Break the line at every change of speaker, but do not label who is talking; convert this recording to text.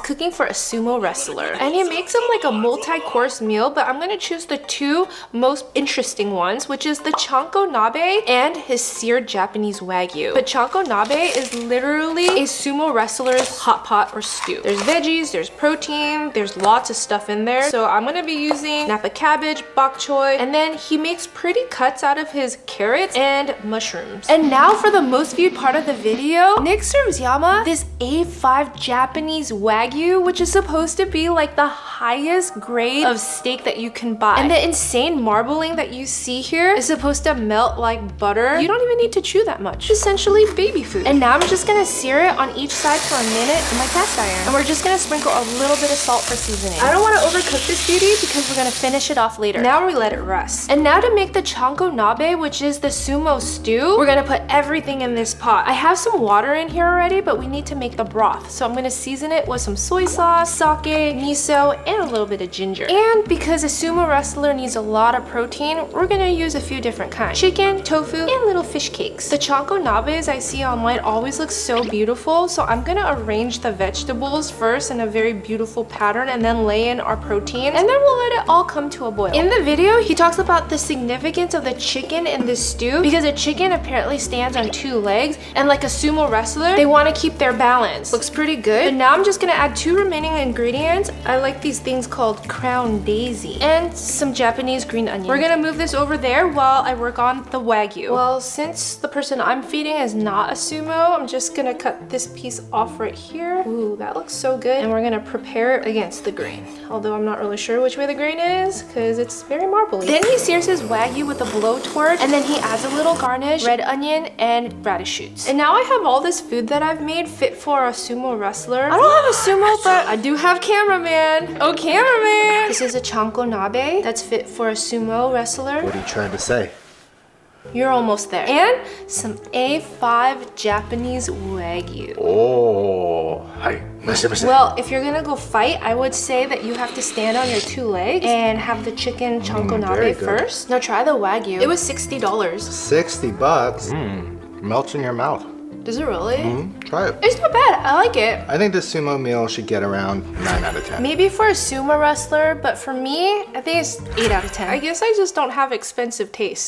cooking for a sumo wrestler. And he makes him like a multi-course meal, but I'm gonna choose the two most interesting ones, which is the Cho Nab and his seared Japanese Wagyu. But Cho Nab is literally a sumo wrestler's hot pot or stew. There's veggies, there's protein, there's lots of stuff in there. So I'm gonna be using napa cabbage, bok choy, and then he makes pretty cuts out of his carrots and mushrooms. And now for the most viewed part of the video, Nick serves Yama this A5 Japanese Wagyu, which is supposed to be like the highest grade of steak that you can buy. And the insane marbling that you see here is supposed to melt like butter. You don't even need to chew that much. It's essentially baby food. And now I'm just gonna sear it on each side for a minute in my cast iron. And we're just gonna sprinkle a little bit of salt for seasoning. I don't want to overcook this beauty because we're gonna finish it off later. Now we let it rest. And now to make the Cho Nab, which is the sumo stew, we're gonna put everything in this pot. I have some water in here already, but we need to make the broth. So I'm gonna season it with some soy sauce, sake, miso, and a little bit of ginger. And because a sumo wrestler needs a lot of protein, we're gonna use a few different kinds. Chicken, tofu, and little fish cakes. The Cho Nabes I see online always look so beautiful, so I'm gonna arrange the vegetables first in a very beautiful pattern and then lay in our protein, and then we'll let it all come to a boil. In the video, he talks about the significance of the chicken in this stew because a chicken apparently stands on two legs, and like a sumo wrestler, they want to keep their balance. Looks pretty good. But now I'm just gonna add two remaining ingredients. I like these things called crown daisy and some Japanese green onion. We're gonna move this over there while I work on the Wagyu. Well, since the person I'm feeding is not a sumo, I'm just gonna cut this piece off right here. Ooh, that looks so good. And we're gonna prepare it against the grain. Although I'm not really sure which way the grain is because it's very marbly. Then he sears his Wagyu with a blowtorch, and then he adds a little garnish, red onion, and radish shoots. And now I have all this food that I've made fit for a sumo wrestler. I don't have a sumo, but I do have cameraman. Oh, cameraman! This is a Cho Nab that's fit for a sumo wrestler.
What are you trying to say?
You're almost there. And some A5 Japanese Wagyu.
Oh, hi.
Well, if you're gonna go fight, I would say that you have to stand on your two legs and have the chicken Cho Nab first. Now try the Wagyu. It was $60.
60 bucks? Melts in your mouth.
Does it really?
Try it.
It's not bad. I like it.
I think the sumo meal should get around 9 out of 10.
Maybe for a sumo wrestler, but for me, I think it's 8 out of 10. I guess I just don't have expensive taste.